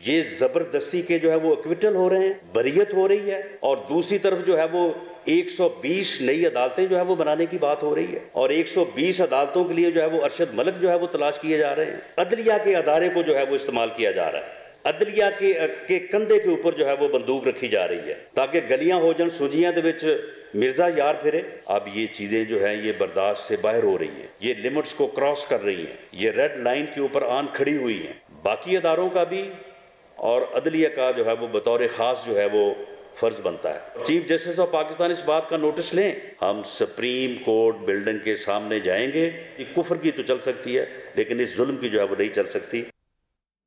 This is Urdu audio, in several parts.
یہ زبردستی کے جو ہے وہ ایکویٹل ہو رہے ہیں، بریت ہو رہی ہے، اور دوسری طرف جو ہے وہ 120 نئی عدالتیں جو ہے وہ بنانے کی بات ہو رہی ہے، اور 120 عدالتوں کے لیے جو ہے وہ ارشد ملک جو ہے وہ تلاش کیے جا رہے ہیں۔ عدلیہ کے ادارے کو جو ہے وہ استعمال کیا جا رہا ہے، عدلیہ کے کندھے کے اوپر جو ہے وہ بندوق رکھی جا رہی ہے تاکہ گلیاں ہو جن سوجیاں دے وچ مرزا یار پھرے۔ اب یہ چیزیں جو ہیں یہ برداشت سے باہر ہو رہی ہیں، یہ لمٹس کو کراس کر رہی ہیں، یہ ریڈ لائن کے اوپر آن کھڑی ہوئی ہیں۔ باقی اداروں کا بھی اور عدلیہ کا جو ہے وہ بطور خاص جو ہے وہ فرض بنتا ہے۔ چیف جسٹس آف پاکستان اس بات کا نوٹس لیں، ہم سپریم کورٹ بلڈنگ کے سامنے جائیں گے، یہ کفر کی تو چل سکتی ہے لیکن اس ظلم کی جو ہے وہ نہیں چل سکتی۔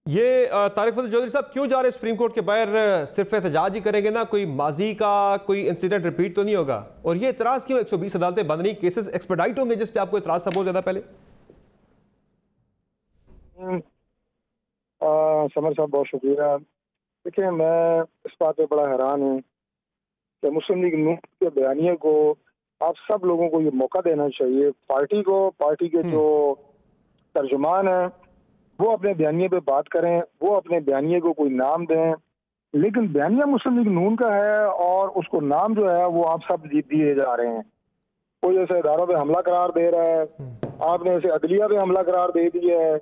یہ طارق فتح چودھری صاحب کیوں جا رہے ہیں سپریم کورٹ کے باہر؟ صرف احتجاج ہی کریں گے نا؟ کوئی ماضی کا کوئی انسیڈنٹ ریپیٹ تو نہیں ہوگا؟ اور یہ اعتراض کیوں 120 عدالتیں بند نہیں؟ کیسز ایکسپیڈائٹ ہوں گے جس پہ آپ کو اعتراض تھا بہت زیادہ پہلے؟ سمر صاحب بہت شکریہ۔ دیکھیں میں اس بات پہ بڑا حیران ہوں کہ مسلم لیگ نون کے بیانیے کو آپ سب لوگوں کو یہ موقع دینا چاہیے، پارٹی کو، پارٹی کے جو ترجمان ہیں وہ اپنے بیانیے پہ بات کریں، وہ اپنے بیانیے کو کوئی نام دیں، لیکن بیانیہ مسلم لیگ نون کا ہے اور اس کو نام جو ہے وہ آپ سب دیے جا رہے ہیں۔ کوئی ایسے اداروں پہ حملہ قرار دے رہا ہے، آپ نے ایسے عدلیہ پہ حملہ قرار دے دیا ہے،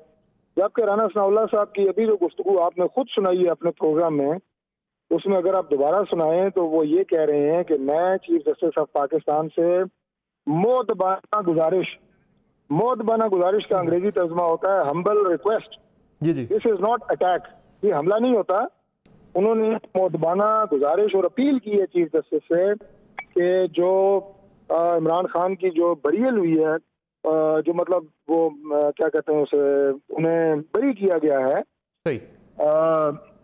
جبکہ رانا ثناء اللہ صاحب کی ابھی جو گفتگو آپ نے خود سنائی ہے اپنے پروگرام میں، اس میں اگر آپ دوبارہ سنائیں تو وہ یہ کہہ رہے ہیں کہ میں چیف جسٹس آف پاکستان سے مؤدبانہ گزارش کا انگریزی ترجمہ ہوتا ہے humble request, this is not attack, یہ حملہ نہیں ہوتا۔ انہوں نے مؤدبانہ گزارش اور اپیل کی ہے چیف جسٹس سے کہ جو عمران خان کی جو بریل ہوئی ہے، جو مطلب وہ کیا کہتے ہیں اسے، انہیں بری کیا گیا ہے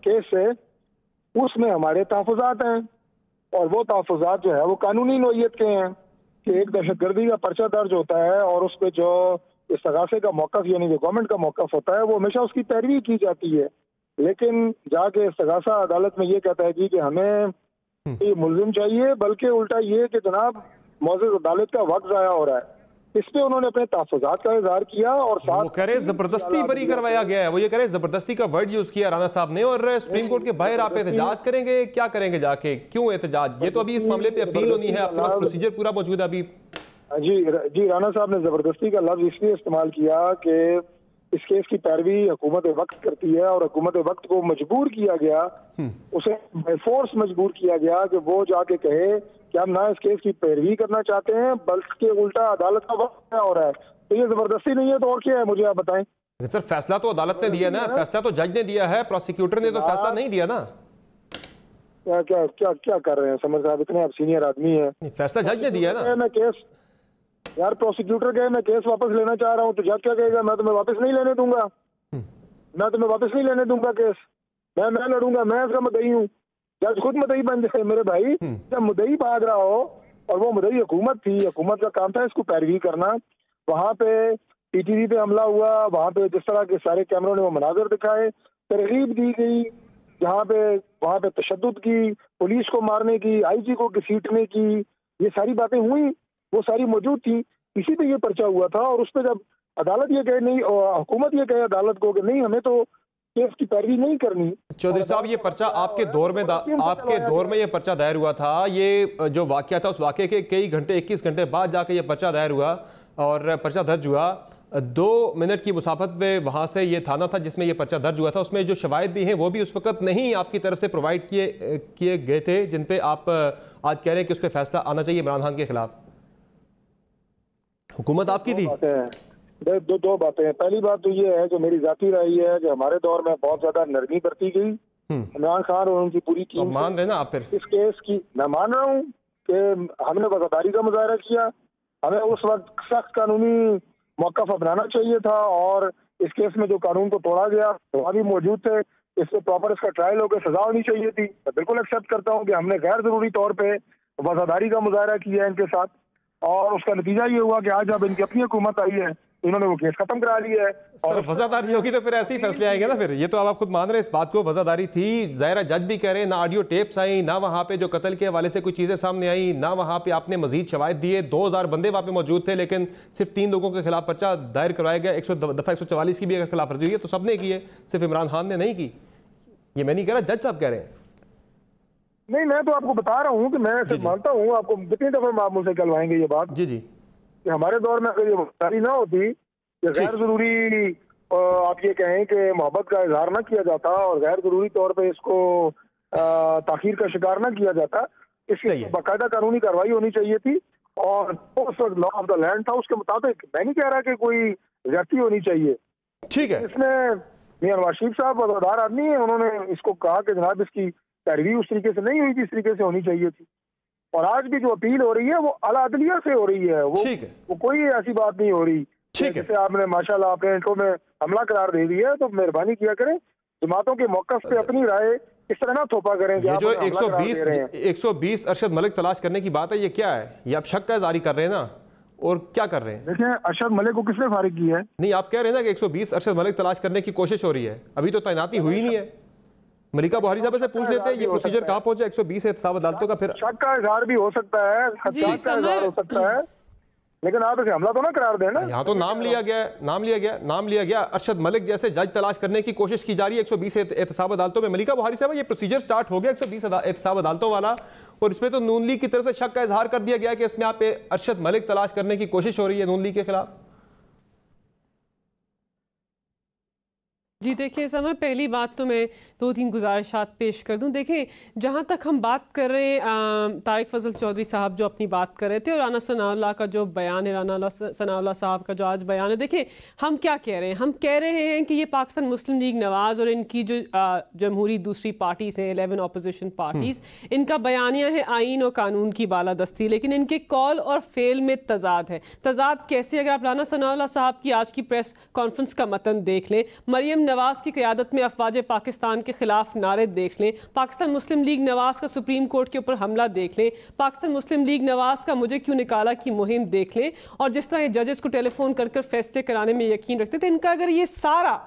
کیس سے، اس میں ہمارے تحفظات ہیں، اور وہ تحفظات جو ہے وہ قانونی نوعیت کے ہیں کہ ایک دہشت گردی کا پرچہ درج ہوتا ہے اور اس پہ جو استغاثے کا موقف یعنی جو گورنمنٹ کا موقف ہوتا ہے وہ ہمیشہ اس کی پیروی کی جاتی ہے، لیکن جا کے استغاثہ عدالت میں یہ کہتا ہے جی کہ ہمیں یہ ملزم چاہیے، بلکہ الٹا یہ کہ جناب معزز عدالت کا وقت ضائع ہو رہا ہے۔ اس پہ انہوں نے اپنے تحفظات کا اظہار کیا اور ساتھ وہ کہہ رہے زبردستی بری کروایا گیا ہے، وہ یہ کہہ رہے زبردستی کا ورڈ یوز کیا رانا صاحب نے، اور سپریم کورٹ کے باہر آپ احتجاج کریں گے؟ کیا کریں گے جا کے؟ کیوں احتجاج؟ یہ تو ابھی اس معاملے پہ اپیل ہونی ہے، آپ کے پاس پروسیجر پورا موجود ہے ابھی۔ جی رانا صاحب نے زبردستی کا لفظ اس لیے استعمال کیا کہ اس کیس کی پیروی حکومت وقت کرتی ہے، اور حکومت وقت کو مجبور کیا گیا، اسے بائی فورس مجبور کیا گیا کہ وہ جا کے کہے کہ ہم نہ اس کیس کی پیروی کرنا چاہتے ہیں بلکہ الٹا عدالت کا وقت ہو رہا ہے۔ تو یہ زبردستی نہیں ہے تو اور کیا ہے؟ مجھے آپ بتائیں۔ سر فیصلہ تو عدالت نے دیا نا، فیصلہ تو جج نے دیا ہے، پروسیکیوٹر نے تو فیصلہ نہیں دیا نا۔ کیا کر رہے ہیں سمر صاحب؟ اتنے آپ سینئر آدمی ہیں، فیصلہ جج نے دیا نا۔ میں کیس یار پروسیکیوٹر کہے میں کیس واپس لینا چاہ رہا ہوں تو جج کیا کہے گا؟ میں تمہیں واپس نہیں لینے دوں گا، میں تمہیں واپس نہیں لینے دوں گا کیس، میں لڑوں گا، میں اس کا مدعی ہوں۔ جج خود مدعی بن جائے میرے بھائی، جب مدعی بھاگ رہا ہو اور وہ مدعی حکومت تھی، حکومت کا کام تھا اس کو پیروی کرنا، وہاں پہ پی ٹی وی پہ حملہ ہوا، وہاں پہ جس طرح کے سارے کیمروں نے وہ مناظر دکھائے، ترغیب دی گئی، جہاں پہ وہاں پہ تشدد کی، پولیس کو مارنے کی، آئی جی کو گھسیٹنے کی، یہ ساری باتیں ہوئی، وہ ساری موجود تھی، اسی پہ یہ پرچہ ہوا تھا۔ اور اس پہ جب عدالت یہ کہے نہیں، حکومت یہ کہے عدالت کو کہ نہیں ہمیں تو کیس کی پیروی نہیں کرنی۔ چودھری صاحب یہ پرچہ آپ کے دور میں یہ پرچہ دائر ہوا تھا، یہ جو واقعہ تھا اس واقعے کے کئی گھنٹے 21 گھنٹے بعد جا کے یہ پرچہ دائر ہوا اور پرچہ درج ہوا۔ 2 منٹ کی مسافت میں وہاں سے یہ تھانہ تھا جس میں یہ پرچہ درج ہوا تھا، اس میں جو شواہد بھی ہیں وہ بھی اس وقت نہیں آپ کی طرف سے پرووائڈ کیے گئے تھے، جن پہ آپ آج کہہ رہے ہیں کہ اس پہ فیصلہ آنا چاہیے عمران خان کے خلاف۔ حکومت آپ کی تھی۔ دو باتیں ہیں، پہلی بات تو یہ ہے کہ میری ذاتی رائے یہ ہے کہ ہمارے دور میں بہت زیادہ نرمی برتی گئی، عمران خان اور ان کی پوری ٹیم مان رہے نا آپ پھر اس کیس کی؟ میں مان رہا ہوں کہ ہم نے وفاداری کا مظاہرہ کیا، ہمیں اس وقت سخت قانونی موقف اپنانا چاہیے تھا، اور اس کیس میں جو قانون کو توڑا گیا وہاں بھی موجود تھے، اس پہ پراپر اس کا ٹرائل ہو کے سزا ہونی چاہیے تھی۔ میں بالکل ایکسیپٹ کرتا ہوں کہ ہم نے غیر ضروری طور پہ وفاداری کا مظاہرہ کیا ہے ان کے ساتھ، اور اس کا نتیجہ یہ ہوا کہ آج جب ان کی اپنی حکومت آئی ہے انہوں نے وہ کیس ختم کرا لیا ہے۔ اور وفاداری ہوگی تو پھر ایسے ہی فیصلے آئیں گے نا پھر، یہ تو آپ خود مان رہے ہیں اس بات کو، وفاداری تھی۔ ظاہرہ جج بھی کہہ رہے ہیں نہ آڈیو ٹیپس آئیں، نہ وہاں پہ جو قتل کے حوالے سے کوئی چیزیں سامنے آئیں، نہ وہاں پہ آپ نے مزید شواہد دیے، 2000 بندے وہاں پہ موجود تھے لیکن صرف 3 لوگوں کے خلاف پرچہ دائر کروایا گیا، دفعہ 144 کی بھی اگر خلاف ورزی ہوئی ہے تو سب نے کی ہے، صرف عمران خان نے نہیں کی۔ یہ میں نہیں کہہ رہا، جج صاحب کہہ رہے ہیں۔ نہیں، میں تو آپ کو بتا رہا ہوں کہ میں صرف مانتا ہوں، آپ کو کتنی دفعہ آپ مجھ سے کہلوائیں گے یہ بات کہ ہمارے دور میں اگر یہ وفاداری نہ ہوتی کہ غیر ضروری آپ یہ کہیں کہ محبت کا اظہار نہ کیا جاتا اور غیر ضروری طور پہ اس کو تاخیر کا شکار نہ کیا جاتا، اس کی باقاعدہ قانونی کارروائی ہونی چاہیے تھی، اور لا آف دا لینڈ تھا اس کے مطابق۔ میں نہیں کہہ رہا کہ کوئی زیادتی ہونی چاہیے، ٹھیک ہے۔ اس میں میاں نواز شریف صاحب وفادار آدمی ہیں، انہوں نے اس کو کہا کہ جناب اس کی پیروی اس طریقے سے نہیں ہوئی جس طریقے سے ہونی چاہیے تھی، اور آج بھی جو اپیل ہو رہی ہے وہ اعلیٰ عدلیہ سے ہو رہی ہے، وہ کوئی ایسی بات نہیں ہو رہی جیسے آپ نے ماشاءاللہ اپنے انٹرو میں حملہ قرار دے دیا ہے۔ تو مہربانی کیا کریں، جماعتوں کے موقف پہ اپنی رائے اس طرح نہ تھوپا کریں۔ یہ جو 120 ارشد ملک تلاش کرنے کی بات ہے، یہ کیا ہے؟ یہ آپ شک کا اظہاری کر رہے ہیں نا، اور کیا کر رہے ہیں؟ دیکھیں، ارشد ملک کو کس نے فارغ کیا ہے؟ نہیں، آپ کہہ رہے ہیں نا کہ 120 ارشد ملک تلاش کرنے کی کوشش ہو رہی ہے، ابھی تو تعیناتی ہوئی نہیں ہے۔ ملکہ بہاری صاحب سے پوچھ لیتے ہیں یہ پروسیجر کہاں پہنچا 120 احتساب عدالتوں کا؟ پھر شک کا اظہار بھی ہو سکتا ہے، خدشات کا اظہار ہو سکتا ہے، لیکن آپ اسے حملہ تو نہ قرار دیں نا۔ یہاں تو نام لیا گیا ارشد ملک جیسے جج تلاش کرنے کی کوشش کی جا رہی ہے 120 احتساب عدالتوں میں۔ ملکہ بہاری صاحب یہ پروسیجر سٹارٹ ہو گیا 120 احتساب عدالتوں والا، اور اس میں تو نون لیگ کی طرف سے شک کا اظہار کر دیا گیا کہ اس میں آپ ارشد ملک تلاش کرنے کی کوشش ہو رہی ہے نون لیگ کے خلاف۔ جی دیکھیں سمر، پہلی بات تو میں 2-3 گزارشات پیش کر دوں۔ دیکھیں، جہاں تک ہم بات کر رہے ہیں طارق فضل چودھری صاحب جو اپنی بات کر رہے تھے، اور رانا ثناء اللہ کا جو بیان ہے، رانا ثناء اللہ صاحب کا جو آج بیان ہے، دیکھیں ہم کیا کہہ رہے ہیں؟ ہم کہہ رہے ہیں کہ یہ پاکستان مسلم لیگ نواز اور ان کی جو جمہوری دوسری پارٹیز ہیں، 11 اپوزیشن پارٹیز، ان کا بیانیہ ہے آئین اور قانون کی بالادستی، لیکن ان کے قول اور فعل میں تضاد ہے۔ تضاد کیسے؟ اگر آپ رانا ثناء اللہ صاحب کی آج کی پریس کانفرنس کا متن دیکھ لیں، مریم نواز کی قیادت میں افواج پاکستان کے خلاف نعرے دیکھ لیں، پاکستان مسلم لیگ نواز کا سپریم کورٹ کے اوپر حملہ دیکھ لیں، پاکستان مسلم لیگ نواز کا مجھے کیوں نکالا کی مہم دیکھ لیں، اور جس طرح یہ ججز کو ٹیلی فون کر فیصلے کرانے میں یقین رکھتے تھے، ان کا اگر یہ سارا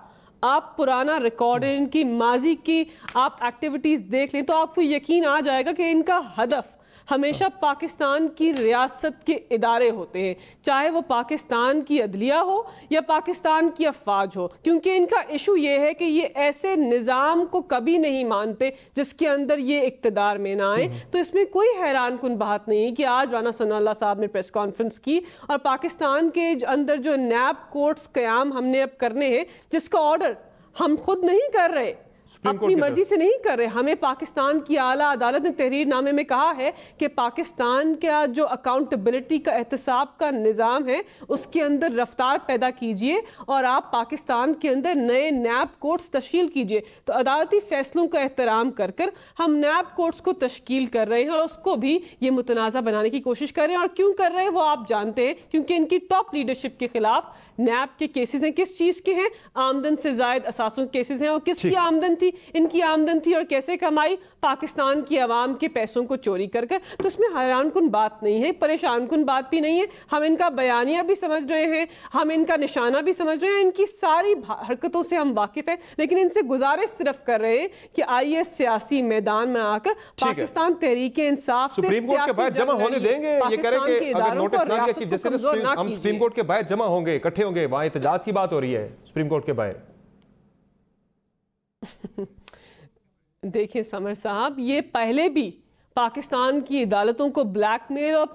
آپ پرانا ریکارڈ، ان کی ماضی کی آپ ایکٹیویٹیز دیکھ لیں تو آپ کو یقین آ جائے گا کہ ان کا ہدف ہمیشہ پاکستان کی ریاست کے ادارے ہوتے ہیں، چاہے وہ پاکستان کی عدلیہ ہو یا پاکستان کی افواج ہو، کیونکہ ان کا ایشو یہ ہے کہ یہ ایسے نظام کو کبھی نہیں مانتے جس کے اندر یہ اقتدار میں نہ آئے۔ تو اس میں کوئی حیران کن بات نہیں ہے کہ آج رانا ثناء اللہ صاحب نے پریس کانفرنس کی، اور پاکستان کے اندر جو نیب کورٹس قیام ہم نے اب کرنے ہیں، جس کا آرڈر ہم خود نہیں کر رہے، اپنی مرضی سے نہیں کر رہے، ہمیں پاکستان کی اعلیٰ عدالت نے تحریر نامے میں کہا ہے کہ پاکستان کا جو اکاؤنٹیبلٹی کا احتساب کا نظام ہے اس کے اندر رفتار پیدا کیجئے، اور آپ پاکستان کے اندر نئے نیب کورٹس تشکیل کیجئے۔ تو عدالتی فیصلوں کا احترام کر ہم نیب کورٹس کو تشکیل کر رہے ہیں، اور اس کو بھی یہ متنازع بنانے کی کوشش کر رہے ہیں، اور کیوں کر رہے ہیں وہ آپ جانتے ہیں، کیونکہ ان کی ٹاپ لیڈرشپ کے خلاف نیب کے کیسز ہیں۔ کس چیز کے ہیں؟ آمدن سے زائد اثاثوں کے کیسز ہیں، اور کس کی آمدن تھی؟ ان کی آمدن تھی، اور کیسے کمائی؟ پاکستان کی عوام کے پیسوں کو چوری کر۔ تو اس میں حیران کن بات نہیں ہے، پریشان کن بات بھی نہیں ہے۔ ہم ان کا بیانیہ بھی سمجھ رہے ہیں، ہم ان کا نشانہ بھی سمجھ رہے ہیں، ان کی ساری حرکتوں سے ہم واقف ہیں، لیکن ان سے گزارش صرف کر رہے ہیں کہ آئیے سیاسی میدان میں آ کر پاکستان تحریک انصاف سے سپریم کورٹ کے باہر جمع ہونے دیں گے۔ یہ کہہ رہے کہ اگر نوٹس نہ دیا چیف جسٹس ہم سپریم کورٹ کے باہر جمع ہوں گے، اکٹھے ہوں گے، وہاں احتجاج کی بات ہو رہی ہے سپریم کورٹ کے باہر۔ دیکھیں سمر صاحب، یہ پہلے بھی پاکستان کی عدالتوں کو بلیک میل اور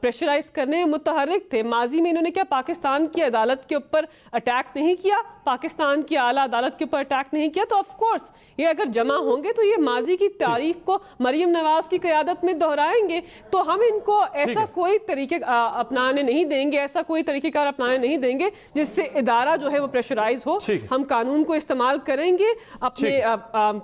پریشرائز کرنے میں متحرک تھے۔ ماضی میں انہوں نے کیا پاکستان کی عدالت کے اوپر اٹیک نہیں کیا؟ پاکستان کی اعلیٰ عدالت کے اوپر اٹیک نہیں کیا؟ تو آف کورس یہ اگر جمع ہوں گے تو یہ ماضی کی تاریخ کو مریم نواز کی قیادت میں دہرائیں گے۔ تو ہم ان کو ایسا کوئی طریقے اپنانے نہیں دیں گے، ایسا کوئی طریقہ کار اپنانے نہیں دیں گے جس سے ادارہ جو ہے وہ پریشرائز ہو۔ ہم قانون کو استعمال کریں گے اپنے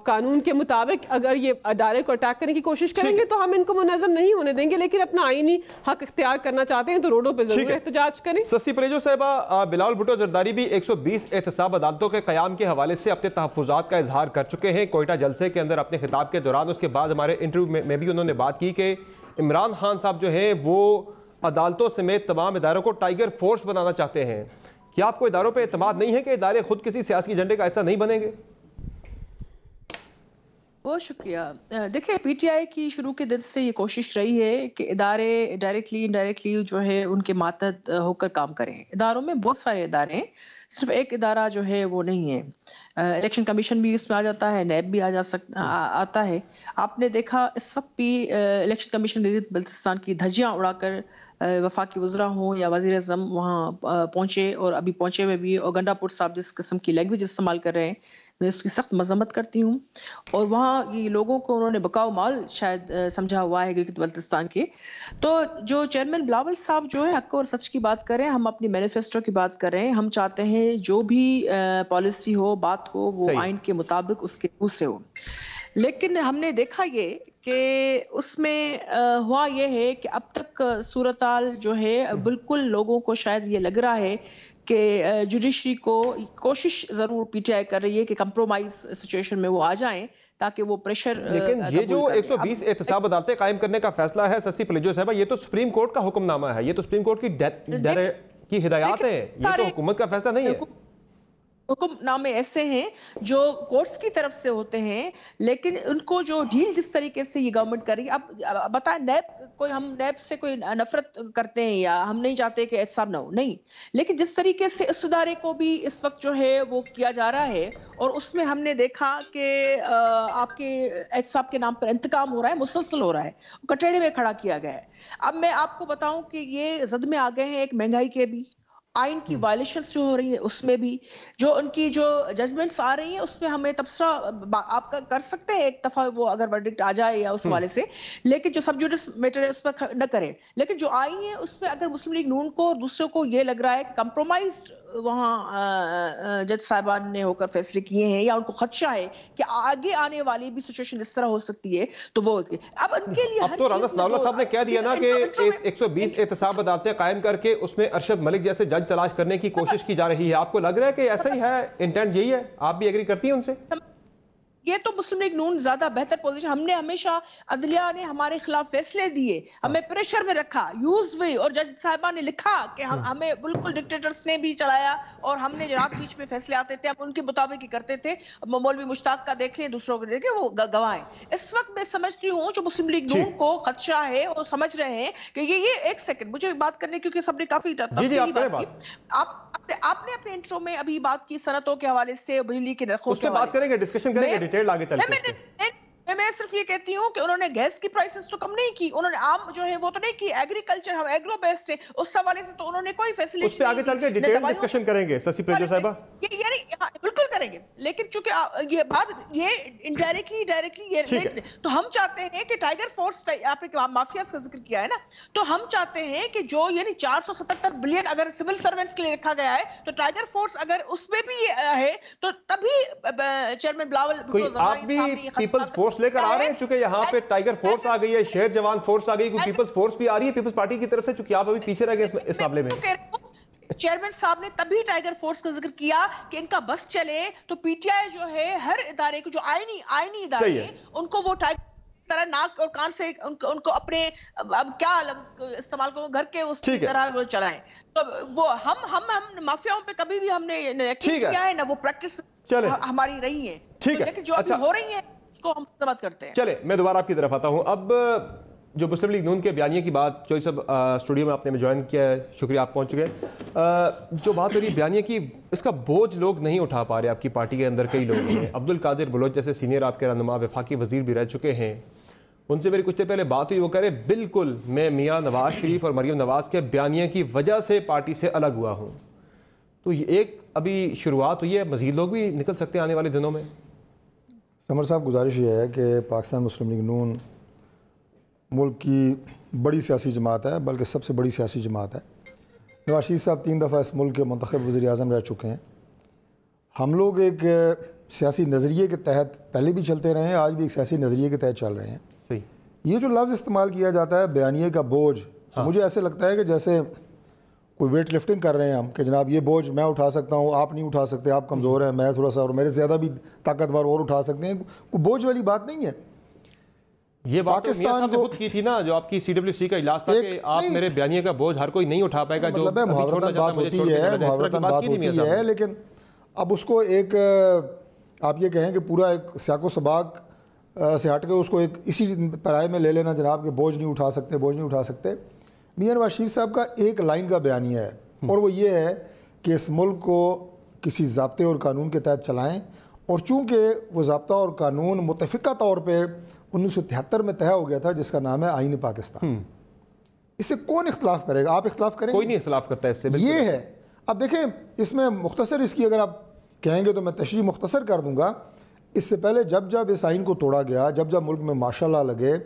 قانون کے مطابق۔ اگر یہ ادارے کو اٹیک کرنے کی کوشش کریں گے تو ہم ان کو منظم نہیں ہونے دیں گے، لیکن اپنا آئینی حق اختیار کرنا چاہتے ہیں تو روڈوں پہ ضرور احتجاج کریں۔ سسی پریجو صاحبہ، بلاول بھٹو زرداری بھی 120 احتساب عدالتوں کے قیام کے حوالے سے اپنے تحفظات کا اظہار کر چکے ہیں کوئٹہ جلسے کے اندر اپنے خطاب کے دوران۔ اس کے بعد ہمارے انٹرویو میں بھی انہوں نے بات کی کہ عمران خان صاحب جو ہیں وہ عدالتوں سمیت تمام اداروں کو ٹائیگر فورس بنانا چاہتے ہیں۔ کیا آپ کو اداروں پہ اعتماد نہیں ہے کہ ادارے خود کسی سیاسی ایجنڈے کا ایسا نہیں بنیں گے؟ بہت شکریہ. دیکھیں پی ٹی آئی کی شروع کے دن سے یہ کوشش رہی ہے کہ ادارے ڈائریکٹلی انڈائریکٹلی جو ہے ان کے ماتحت ہو کر کام کریں. اداروں میں بہت سارے ادارے ہیں, صرف ایک ادارہ جو ہے وہ نہیں ہے. الیکشن کمیشن بھی اس میں آ جاتا ہے, نیب بھی آتا ہے. آپ نے دیکھا اس وقت بھی الیکشن کمیشن بلتستان کی دھجیاں اڑا کر وفاقی وزراء ہوں یا وزیر اعظم وہاں پہنچے, اور ابھی پہنچے ہوئے بھی, اور گنڈا پور صاحب جس قسم کی لینگویج استعمال کر رہے ہیں میں اس کی سخت مذمت کرتی ہوں. اور وہاں یہ لوگوں کو انہوں نے بقاؤ مال شاید سمجھا ہوا ہے گلگت بلتستان کے. تو جو چیئرمین بلاول صاحب جو ہے حق اور سچ کی بات کر رہے ہیں, ہم اپنی مینیفیسٹو کی بات کر رہے ہیں. ہم چاہتے ہیں جو بھی پالیسی ہو, بات ہو, وہ آئین کے مطابق اس کے منہ سے ہو. لیکن ہم نے دیکھا یہ کہ اس میں ہوا یہ ہے کہ اب تک صورتحال جو ہے بالکل لوگوں کو شاید یہ لگ رہا ہے کہ جوڈیشری کو کوشش ضرور پی ٹی آئی کر رہی ہے کہ کمپرومائز سچویشن میں وہ آ جائیں تاکہ وہ پریشر. لیکن یہ جو 120 احتساب عدالتیں قائم کرنے کا فیصلہ ہے سسی پلیجو صاحبہ, یہ تو سپریم کورٹ کا حکم نامہ ہے, یہ تو سپریم کورٹ کی ہدایات ہیں, یہ تو حکومت کا فیصلہ نہیں ہے. حکم نامے ایسے ہیں جو کورٹس کی طرف سے ہوتے ہیں, لیکن ان کو جو ڈیل جس طریقے سے یہ گورنمنٹ کر رہی ہے. اب بتائیں ہم نیب سے کوئی نفرت کرتے ہیں یا ہم نہیں چاہتے کہ احتساب نہ ہو, نہیں, لیکن جس طریقے سے اس ادارے کو بھی اس وقت جو ہے وہ کیا جا رہا ہے, اور اس میں ہم نے دیکھا کہ آپ کے احتساب کے نام پر انتقام ہو رہا ہے, مسلسل ہو رہا ہے, کٹڑے میں کھڑا کیا گیا ہے. اب میں آپ کو بتاؤں کہ یہ زد میں آ گئے ہیں ایک مہنگائی کے بھی, آئین کی وائلیشنز جو ہو رہی ہیں اس میں بھی, جو ان کی جو ججمنٹس آ رہی ہیں اس میں ہمیں تبصرہ آپ کا کر سکتے ہیں ایک دفعہ وہ اگر ورڈکٹ آ جائے یا اس حوالے سے, لیکن جو سب جوڈس میٹر ہے اس پر نہ کریں. لیکن جو آئی ہیں اس میں اگر مسلم لیگ نون کو اور دوسروں کو یہ لگ رہا ہے کہ کمپرومائزڈ وہاں جج صاحبان نے ہو کر فیصلے کیے ہیں یا ان کو خدشہ ہے کہ آگے آنے والی بھی سچویشن اس طرح ہو سکتی ہے, تو وہ اب ان کے لیے اب تو رانا ثناء اللہ صاحب نے کہہ دیا نا کہ 120 احتساب عدالتیں قائم کر کے اس میں ارشد ملک جیسے جج تلاش کرنے کی کوشش کی جا رہی ہے. آپ کو لگ رہا ہے کہ ایسا ہی ہے, انٹینٹ یہی ہے, آپ بھی ایگری کرتی ہیں ان سے؟ یہ تو مسلم لیگ نون زیادہ بہتر پوزیشن, ہم نے ہمیشہ عدلیہ نے ہمارے خلاف فیصلے دیے, ہمیں پریشر میں رکھا, یوز ہوئی, اور جج صاحبہ نے لکھا کہ ہمیں بالکل ڈکٹیٹرز نے بھی چلایا, اور ہم نے رات بیچ میں فیصلے آتے تھے, ہم ان کے مطابق ہی کرتے تھے. مولوی مشتاق کا دیکھ لیں, دوسروں کو دیکھیں, وہ گواہ ہیں. اس وقت میں سمجھتی ہوں جو مسلم لیگ نون کو خدشہ ہے وہ سمجھ رہے ہیں کہ یہ ایک سیکنڈ مجھے بات کرنے, کیونکہ سب نے کافی تفصیلی بات کی. آپ نے اپنے انٹرو میں ابھی بات کی صنعتوں کے حوالے سے, بجلی کے نرخوں کے حوالے سے, بات کریں گے, ڈسکشن کریں گے ڈیٹیل آگے چل کے. میں صرف یہ کہتی ہوں کہ انہوں نے گیس کی پرائسز تو کم نہیں کی, انہوں نے عام جو ہے وہ تو نہیں کی, ایگریکلچر ہم ایگرو بیسڈ ہے, اس حوالے سے تو انہوں نے کوئی فیسلیٹی, اس پہ آگے چل کے ڈیٹیل ڈسکشن کریں گے سسی پلیجو صاحبہ. بالکل کریں گے, لیکن چونکہ یہ بات یہ انڈائریکٹلی یہ, تو ہم چاہتے ہیں کہ ٹائیگر فورس, آپ نے مافیاز کا ذکر کیا ہے نا, تو ہم چاہتے ہیں کہ جو یعنی 477 بلین اگر سول سروینٹس کے لیے رکھا گیا ہے, تو ٹائیگر فورس اگر اس میں بھی ہے تو تبھی چیئرمین بلاول پیپلز فورس لے کر آ رہے ہیں, چونکہ یہاں پہ ٹائیگر فورس آ گئی ہے, شیر جوان فورس آ گئی, کوئی پیپلز فورس بھی آ رہی ہے پیپلز پارٹی کی طرف سے, چونکہ آپ ابھی پیچھے رہ گئے اس معاملے میں. چیئرمین صاحب نے تبھی ٹائیگر فورس کا ذکر کیا کہ ان کا بس چلے, تو پی ٹی آئی جو ہے ہر ادارے کو, جو آئینی ادارے ہیں, ان کو وہ طرح ناک اور کان سے ان کو اپنے اب کیا لفظ استعمال کروں, گھر کے اس طرح وہ چلائیں. تو وہ ہم مافیاؤں پہ کبھی بھی ہم نے کیا ہے نا, وہ پریکٹس ہماری رہی ہے, لیکن جو ابھی ہو رہی ہیں کو ہم سمجھ کرتے ہیں. چلے میں دوبارہ آپ کی طرف آتا ہوں. اب جو مسلم لیگ نون کے بیانیے کی بات, چوئی صاحب اسٹوڈیو میں آپ نے جوائن کیا ہے, شکریہ آپ پہنچ چکے. جو بات ہو رہی بیانیے کی, اس کا بوجھ لوگ نہیں اٹھا پا رہے, آپ کی پارٹی کے اندر کئی لوگ ہیں. عبد القادر بلوچ جیسے سینئر آپ کے رہنما وفاقی وزیر بھی رہ چکے ہیں, ان سے میری کچھ دیر پہلے بات ہوئی, وہ کہہ رہے بالکل میں میاں نواز شریف اور مریم نواز کے بیانیے کی وجہ سے پارٹی سے الگ ہوا ہوں. تو ایک ابھی شروعات ہوئی ہے, مزید لوگ بھی نکل سکتے ہیں آنے والے دنوں میں. سمر صاحب گزارش یہ ہے کہ پاکستان مسلم لیگ نون ملک کی بڑی سیاسی جماعت ہے, بلکہ سب سے بڑی سیاسی جماعت ہے. نواز شریف صاحب 3 دفعہ اس ملک کے منتخب وزیر اعظم رہ چکے ہیں. ہم لوگ ایک سیاسی نظریے کے تحت پہلے بھی چلتے رہے ہیں, آج بھی ایک سیاسی نظریے کے تحت چل رہے ہیں. صحیح. یہ جو لفظ استعمال کیا جاتا ہے بیانیے کا بوجھ, مجھے ایسے لگتا ہے کہ جیسے کوئی ویٹ لفٹنگ کر رہے ہیں ہم, کہ جناب یہ بوجھ میں اٹھا سکتا ہوں, آپ نہیں اٹھا سکتے, آپ کمزور ہیں, میں تھوڑا سا اور میرے زیادہ بھی طاقتور اور اٹھا سکتے ہیں. کوئی بوجھ والی بات نہیں ہے. یہ بات پاکستان نے خود کی تھی نا, جو آپ کی CWC کا اجلاس تھا, کہ آپ میرے بیانیے کا بوجھ ہر کوئی نہیں اٹھا پائے گا. جو محاورتاً بات ہوتی ہے, لیکن اب اس کو ایک آپ یہ کہیں کہ پورا ایک سیاق و سباق سے ہٹ کے اس کو ایک اسی پرائے میں لے لینا جناب کہ بوجھ نہیں اٹھا سکتے. میاں نواز شریف صاحب کا ایک لائن کا بیانیہ ہے اور وہ یہ ہے کہ اس ملک کو کسی ضابطے اور قانون کے تحت چلائیں, اور چونکہ وہ ضابطہ اور قانون متفقہ طور پہ 1973 میں طے ہو گیا تھا جس کا نام ہے آئین پاکستان, اس سے کون اختلاف کرے گا؟ آپ اختلاف کریں گے؟ کوئی نہیں اختلاف کرتا ہے اس سے. یہ ہے. اب دیکھیں اس میں مختصر اس کی اگر آپ کہیں گے تو میں تشریح مختصر کر دوں گا. اس سے پہلے جب اس آئین کو توڑا گیا, جب ملک میں ماشاءاللہ لگے,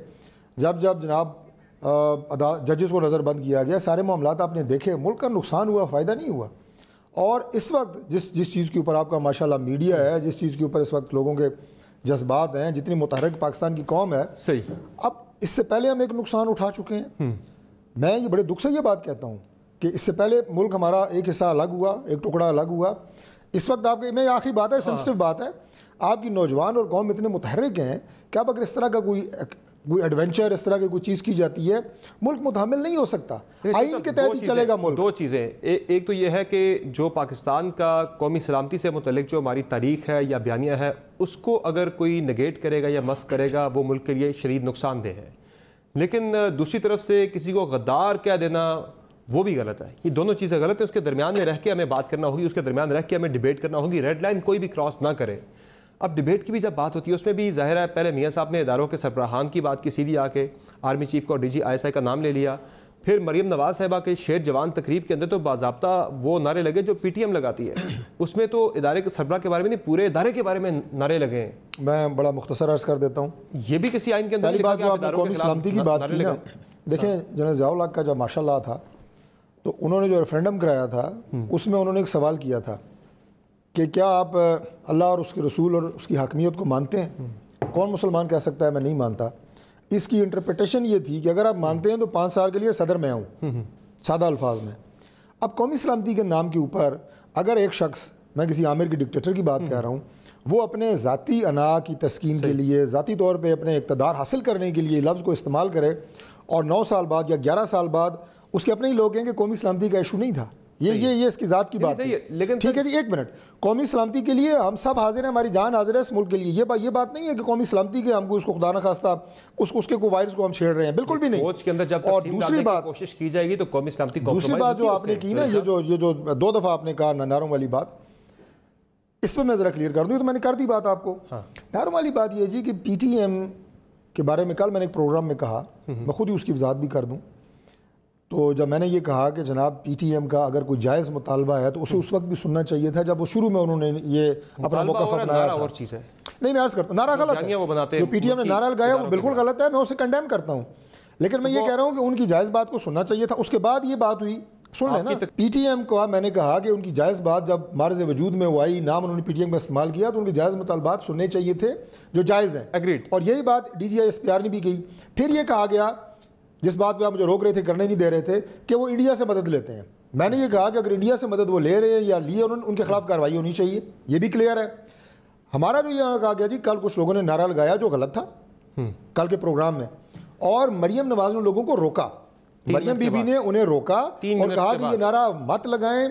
جب جناب ججز کو نظر بند کیا گیا, سارے معاملات آپ نے دیکھے, ملک کا نقصان ہوا, فائدہ نہیں ہوا. اور اس وقت جس چیز کے اوپر آپ کا ماشاءاللہ میڈیا ہے, جس چیز کے اوپر اس وقت لوگوں کے جذبات ہیں, جتنی متحرک پاکستان کی قوم ہے, صحیح, اب اس سے پہلے ہم ایک نقصان اٹھا چکے ہیں. میں یہ بڑے دکھ سے یہ بات کہتا ہوں کہ اس سے پہلے ملک ہمارا ایک حصہ الگ ہوا, ایک ٹکڑا الگ ہوا. اس وقت آپ کے میں آخری بات ہے, سینسٹیو بات ہے, آپ کی نوجوان اور قوم اتنے متحرک ہیں کہ اب اگر اس طرح کا کوئی ایڈونچر, اس طرح کی کوئی چیز کی جاتی ہے, ملک متحمل نہیں ہو سکتا. آئین کے تحت ہی چلے گا ملک. دو چیزیں, ایک تو یہ ہے کہ جو پاکستان کا قومی سلامتی سے متعلق جو ہماری تاریخ ہے یا بیانیہ ہے, اس کو اگر کوئی نگیٹ کرے گا یا مسخ کرے گا, وہ ملک کے لیے شدید نقصان دہ ہے. لیکن دوسری طرف سے کسی کو غدار کہہ دینا وہ بھی غلط ہے. یہ دونوں چیزیں غلط ہیں. اس کے درمیان میں رہ کے ہمیں بات کرنا ہوگی, اس کے درمیان رہ کے ہمیں ڈیبیٹ کرنا ہوگی. ریڈ لائن کوئی بھی کراس نہ کرے. اب ڈیبیٹ کی بھی جب بات ہوتی ہے اس میں بھی ظاہر ہے, پہلے میاں صاحب نے اداروں کے سربراہان کی بات کی, سیدھی آ کے آرمی چیف کا اور D G I S I کا نام لے لیا. پھر مریم نواز صاحبہ کے شیر جوان تقریب کے اندر تو باضابطہ وہ نعرے لگے جو پی ٹی ایم لگاتی ہے. اس میں تو ادارے کے سربراہ کے بارے میں نہیں, پورے ادارے کے بارے میں نعرے لگے ہیں. میں بڑا مختصر عرض کر دیتا ہوں. یہ بھی کسی آئین کے اندر پہلی بات جو آپ نے قومی سلامتی کی بات کی نا, دیکھیں جنرل ضیاء الحق کا جب ماشاء اللہ تھا تو انہوں نے جو ریفرینڈم کرایا تھا اس میں انہوں نے ایک سوال کیا تھا کہ کیا آپ اللہ اور اس کے رسول اور اس کی حاکمیت کو مانتے ہیں؟ کون مسلمان کہہ سکتا ہے میں نہیں مانتا. اس کی انٹرپریٹیشن یہ تھی کہ اگر آپ مانتے ہیں تو 5 سال کے لیے صدر میں ہوں, سادہ الفاظ میں. اب قومی سلامتی کے نام کے اوپر اگر ایک شخص, میں کسی عامر کی ڈکٹیٹر کی بات کہہ رہا ہوں, وہ اپنے ذاتی انا کی تسکین کے لیے, ذاتی طور پہ اپنے اقتدار حاصل کرنے کے لیے لفظ کو استعمال کرے, اور 9 سال بعد یا 11 سال بعد اس کے اپنے ہی لوگ کہیں کہ قومی سلامتی کا ایشو نہیں تھا, یہ اس کی ذات کی بات ہے. لیکن ٹھیک ہے جی, ایک منٹ, قومی سلامتی کے لیے ہم سب حاضر ہیں, ہماری جان حاضر ہے اس ملک کے لیے. یہ بات نہیں ہے کہ قومی سلامتی کے ہم کو اس کو خدا نہ خواستہ اس کے کو وائرس کو ہم چھیڑ رہے ہیں, بالکل بھی نہیں. فوج کے اندر جب اور دوسری بات کوشش کی جائے گی تو قومی سلامتی, دوسری بات جو آپ نے کی نا, یہ جو 2 دفعہ آپ نے کہا نعروں والی بات, اس پہ میں ذرا کلیئر کر دوں. تو میں نے کر دی بات آپ کو. نعروں والی بات یہ جی کہ پی ٹی ایم کے بارے میں کل میں نے ایک پروگرام میں کہا, میں خود ہی اس کی وضاحت بھی کر دوں. تو جب میں نے یہ کہا کہ جناب پی ٹی ایم کا اگر کوئی جائز مطالبہ ہے تو اسے اس وقت بھی سننا چاہیے تھا جب وہ شروع میں انہوں نے یہ اپنا موقف اپنایا تھا. اور چیز ہے نہیں, میں عرض کرتا ہوں نعرہ غلط ہے, جو پی ٹی ایم نے نعرہ لگایا وہ بالکل غلط ہے, میں اسے کنڈیم کرتا ہوں. لیکن میں یہ کہہ رہا ہوں کہ ان کی جائز بات کو سننا چاہیے تھا. اس کے بعد یہ بات ہوئی, سن لیں نا, پی ٹی ایم کو میں نے کہا کہ ان کی جائز بات جب مارز وجود میں وہ آئی, نام انہوں نے پی ٹی ایم کا استعمال کیا, تو ان کے جائز مطالبات سننے چاہیے تھے جو جائز ہیں. ایگریڈ. اور یہی بات D G I S P R نے بھی کہی. پھر یہ کہا گیا, جس بات پہ آپ مجھے روک رہے تھے, کرنے نہیں دے رہے تھے, کہ وہ انڈیا سے مدد لیتے ہیں. میں نے یہ کہا کہ اگر انڈیا سے مدد وہ لے رہے ہیں یا لیے, ان کے خلاف کارروائی ہونی چاہیے. یہ بھی کلیئر ہے. ہمارا جو یہاں کہا گیا جی, کل کچھ لوگوں نے نعرہ لگایا جو غلط تھا کل کے پروگرام میں, اور مریم نواز نے لوگوں کو روکا. مریم بی بی نے انہیں روکا اور کہا کہ یہ نعرہ مت لگائیں,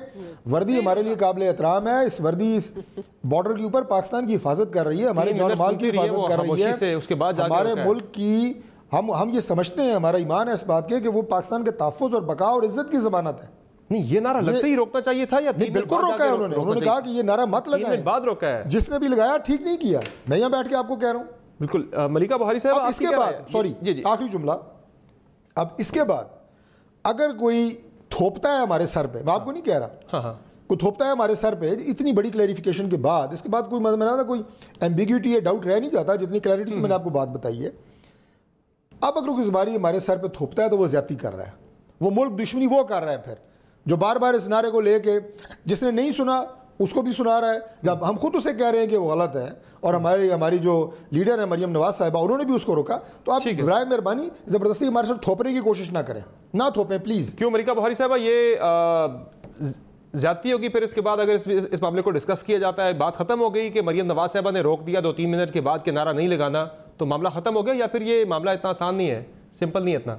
وردی ہمارے لیے قابل احترام ہے, اس وردی اس بارڈر کے اوپر پاکستان کی حفاظت کر رہی ہے, ہمارے جان مال کی حفاظت کر رہی ہے, ہمارے ملک کی, ہم یہ سمجھتے ہیں, ہمارا ایمان ہے اس بات کے کہ وہ پاکستان کے تحفظ اور بقا اور عزت کی ضمانت ہے. نہیں, یہ نعرہ لگتے ہی روکنا چاہیے تھا یا نہیں؟ بالکل روکا ہے انہوں نے کہا کہ یہ نعرہ مت لگائیں. بعد روکا ہے, جس نے بھی لگایا ٹھیک نہیں کیا. میں یہاں بیٹھ کے آپ کو کہہ رہا ہوں. بالکل. ملکہ بہاری صاحب, اس کے بعد سوری آخری جملہ, اب اس کے بعد اگر کوئی تھوپتا ہے ہمارے سر پہ, میں آپ کو نہیں کہہ رہا, کوئی تھوپتا ہے ہمارے سر پہ اتنی بڑی کلیریفیکیشن کے بعد, اس کے بعد کوئی مطلب کوئی ایمبیگوٹی یا ڈاؤٹ رہ نہیں جاتا, جتنی کلیئرٹی سے میں نے آپ کو بات بتائی ہے. اب اگر کوئی زبانی ہمارے سر پہ تھوپتا ہے تو وہ زیادتی کر رہا ہے, وہ ملک دشمنی وہ کر رہا ہے پھر, جو بار بار اس نعرے کو لے کے جس نے نہیں سنا اس کو بھی سنا رہا ہے, جب ہم خود اسے کہہ رہے ہیں کہ وہ غلط ہے. اور ہماری جو لیڈر ہے مریم نواز صاحبہ, انہوں نے بھی اس کو روکا. تو آپ برائے مہربانی زبردستی ہمارے ساتھ تھوپنے کی کوشش نہ کریں, نہ تھوپیں پلیز. کیوں ملکہ بہاری صاحبہ, یہ زیادتی ہوگی پھر اس کے بعد اگر اس معاملے کو ڈسکس کیا جاتا ہے, بات ختم ہو گئی کہ مریم نواز صاحبہ نے روک دیا 2-3 منٹ کے بعد کہ نعرہ نہیں لگانا, تو معاملہ ختم ہو گیا, یا پھر یہ معاملہ اتنا آسان نہیں ہے, سمپل نہیں ہے اتنا؟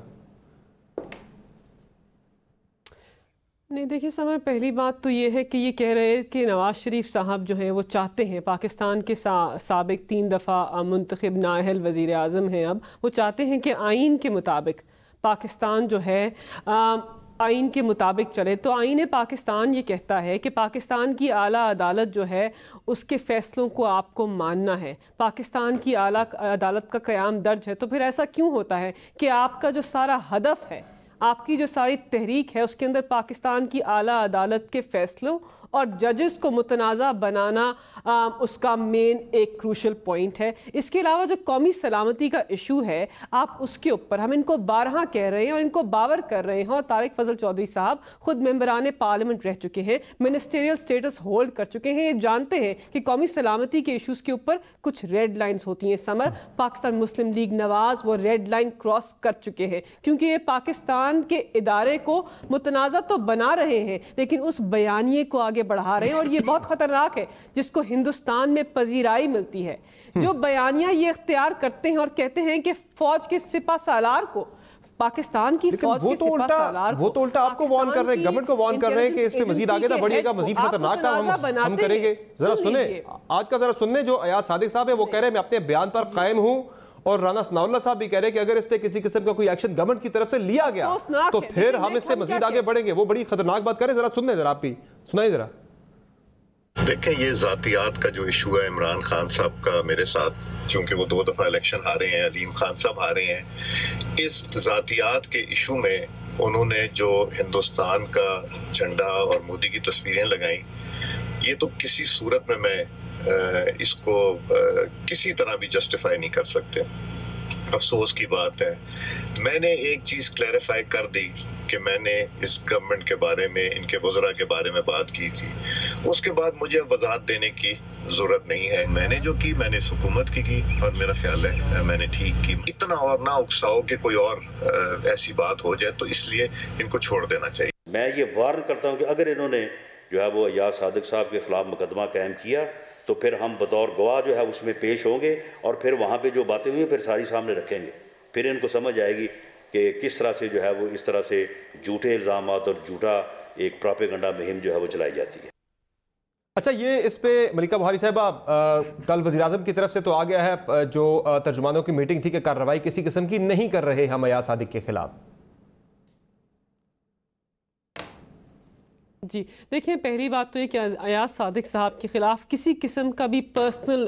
نہیں دیکھیے سمر، پہلی بات تو یہ ہے کہ یہ کہہ رہے کہ نواز شریف صاحب جو ہیں وہ چاہتے ہیں، پاکستان کے سابق 3 دفعہ منتخب نااہل وزیر اعظم ہیں، اب وہ چاہتے ہیں کہ آئین کے مطابق پاکستان جو ہے آئین کے مطابق چلے. تو آئین پاکستان یہ کہتا ہے کہ پاکستان کی اعلیٰ عدالت جو ہے اس کے فیصلوں کو آپ کو ماننا ہے. پاکستان کی اعلیٰ عدالت کا قیام درج ہے. تو پھر ایسا کیوں ہوتا ہے کہ آپ کا جو سارا ہدف ہے، آپ کی جو ساری تحریک ہے، اس کے اندر پاکستان کی اعلیٰ عدالت کے فیصلوں اور ججز کو متنازع بنانا اس کا مین ایک کروشل پوائنٹ ہے. اس کے علاوہ جو قومی سلامتی کا ایشو ہے، آپ اس کے اوپر ہم ان کو بارہا کہہ رہے ہیں اور ان کو باور کر رہے ہیں، اور طارق فضل چودھری صاحب خود ممبران پارلیمنٹ رہ چکے ہیں، منسٹریل سٹیٹس ہولڈ کر چکے ہیں، یہ جانتے ہیں کہ قومی سلامتی کے ایشوز کے اوپر کچھ ریڈ لائنز ہوتی ہیں. سمر، پاکستان مسلم لیگ نواز وہ ریڈ لائن کراس کر چکے ہیں، کیونکہ یہ پاکستان کے ادارے کو متنازع تو بنا رہے ہیں لیکن اس بیانیے کو آگے بڑھا رہے ہیں، اور یہ بہت خطرناک ہے جس کو ہندوستان میں پذیرائی ملتی ہے. جو بیانیہ یہ اختیار کرتے ہیں اور کہتے ہیں کہ فوج کے سپہ سالار کو، پاکستان کی فوج کے سپہ سالار کو، وہ تو الٹا آپ کو وارن کر رہے ہیں، گورنمنٹ کو وارن کر رہے ہیں کہ اس پہ مزید آگے نہ بڑھیے گا، مزید خطرناک کام ہم کریں گے. ذرا سنیں آج کا، ذرا سنیں جو ایاز صادق صاحب ہیں، وہ کہہ رہے ہیں میں اپنے بیان پر قائم ہوں، اور رانا ثناء اللہ صاحب بھی کہہ رہے ہیں کہ اگر اس پہ کسی قسم کا کوئی ایکشن گورنمنٹ کی طرف سے لیا گیا تو پھر ہم اس سے مزید آگے بڑھیں گے. وہ بڑی خطرناک بات کریں. ذرا سنیں، ذرا آپ بھی سنائیں ذرا. دیکھیں، یہ ذاتیات کا جو ایشو ہے عمران خان صاحب کا میرے ساتھ، چونکہ وہ 2 دفعہ الیکشن ہارے ہیں، علیم خان صاحب ہارے ہیں، اس ذاتیات کے ایشو میں انہوں نے جو ہندوستان کا جھنڈا اور مودی کی تصویریں لگائیں، یہ تو کسی صورت میں اس کو کسی طرح بھی جسٹیفائی نہیں کر سکتے. افسوس کی بات ہے. میں نے ایک چیز کلیریفائی کر دی کہ میں نے اس گورنمنٹ کے بارے میں، ان کے وزراء کے بارے میں بات کی تھی. اس کے بعد مجھے وضاحت دینے کی ضرورت نہیں ہے. میں نے جو کی، میں نے اس حکومت کی اور میرا خیال ہے میں نے ٹھیک کی. اتنا اور نہ اکساؤ کہ کوئی اور ایسی بات ہو جائے، تو اس لیے ان کو چھوڑ دینا چاہیے. میں یہ وارن کرتا ہوں کہ اگر انہوں نے جو ہے وہ ایاز صادق صاحب کے خلاف مقدمہ قائم کیا تو پھر ہم بطور گواہ جو ہے اس میں پیش ہوں گے، اور پھر وہاں پہ جو باتیں ہوئی ہیں پھر ساری سامنے رکھیں گے. پھر ان کو سمجھ آئے گی کہ کس طرح سے جو ہے وہ اس طرح سے جھوٹے الزامات اور جھوٹا ایک پراپیگنڈا مہم جو ہے وہ چلائی جاتی ہے. اچھا، یہ اس پہ ملکہ بہاری صاحبہ کل وزیراعظم کی طرف سے تو آ گیا ہے جو ترجمانوں کی میٹنگ تھی کہ کارروائی کسی قسم کی نہیں کر رہے ہم ایاز صادق کے خلاف. جی دیکھیں، پہلی بات تو یہ کہ ایاز صادق صاحب کے خلاف کسی قسم کا بھی پرسنل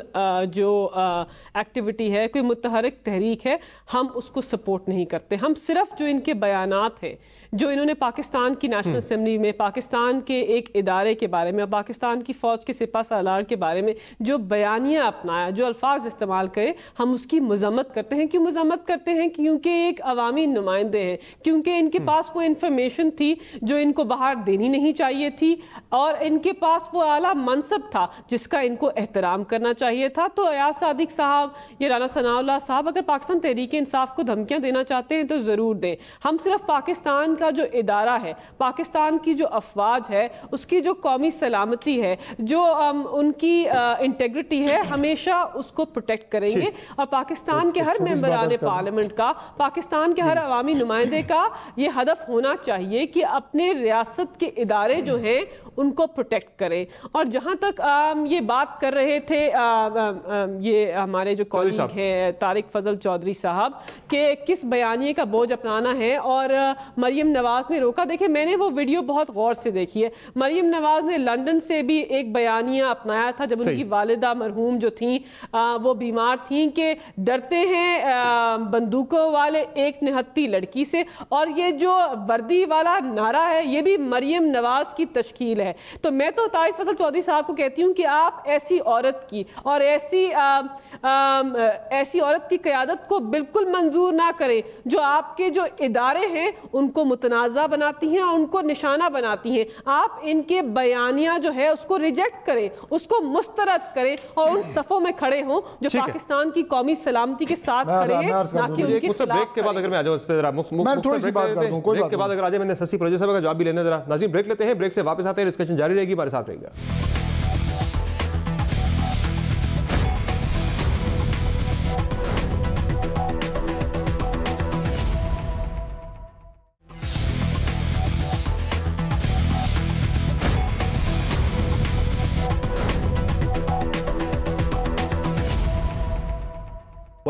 جو ایکٹیویٹی ہے، کوئی متحرک تحریک ہے، ہم اس کو سپورٹ نہیں کرتے. ہم صرف جو ان کے بیانات ہیں جو انہوں نے پاکستان کی نیشنل اسمبلی میں پاکستان کے ایک ادارے کے بارے میں، پاکستان کی فوج کے سپہ سالار کے بارے میں جو بیانیہ اپنایا، جو الفاظ استعمال کرے، ہم اس کی مذمت کرتے ہیں. کیوں مذمت کرتے ہیں؟ کیونکہ ایک عوامی نمائندے ہیں، کیونکہ ان کے پاس وہ انفارمیشن تھی جو ان کو باہر دینی نہیں چاہیے تھی، اور ان کے پاس وہ اعلیٰ منصب تھا جس کا ان کو احترام کرنا چاہیے تھا. تو ایاز صادق صاحب یا رانا ثناء اللہ صاحب اگر پاکستان تحریک انصاف کو دھمکیاں دینا چاہتے ہیں تو ضرور دیں. ہم صرف پاکستان کا جو ادارہ ہے، پاکستان کی جو افواج ہے، اس کی جو قومی سلامتی ہے، جو ان کی انٹیگریٹی ہے، ہمیشہ اس کو پروٹیکٹ کریں گے. اور پاکستان کے ہر ممبران پارلیمنٹ کا، پاکستان کے ہر عوامی نمائندے کا یہ ہدف ہونا چاہیے کہ اپنے ریاست کے ادارے جو ہیں ان کو پروٹیکٹ کریں. اور جہاں تک یہ بات کر رہے تھے یہ ہمارے جو کولیگ ہیں طارق فضل چودھری صاحب کہ کس بیانیے کا بوجھ اپنانا ہے اور مریم نواز نے روکا. دیکھیں، میں نے وہ ویڈیو بہت غور سے دیکھی ہے. مریم نواز نے لندن سے بھی ایک بیانیہ اپنایا تھا جب ان کی والدہ مرحوم جو تھیں وہ بیمار تھیں کہ ڈرتے ہیں بندوقوں والے ایک نہتی لڑکی سے. اور یہ جو وردی والا نعرہ ہے یہ بھی مریم نواز کی تشکیل ہے. تو میں تو طارق فضل چودھری صاحب کو کہتی ہوں کہ آپ ایسی عورت کی اور ایسی عورت کی قیادت کو بالکل منظور نہ کریں جو آپ کے جو ادارے ہیں ان کو متنازع بناتی ہیں اور ان کو نشانہ بناتی ہیں. آپ ان کے بیانیہ جو ہے اس کو ریجیکٹ کریں، اس کو مسترد کریں اور ان صفوں میں کھڑے ہوں جو پاکستان کی قومی سلامتی کے ساتھ کھڑے ہیں، نہ کہ ان کے خلاف. بریک کے بعد اگر میں آ جاؤں اس پہ ذرا بریک کے بعد اگر آ جائے، میں نے سسی پروجیکٹ صاحب کا جواب بھی لینا. ذرا ناظرین بریک لیتے ہیں، بریک سے واپس آتے ہیں، ڈسکشن جاری رہے گی، ہمارے ساتھ رہے گا.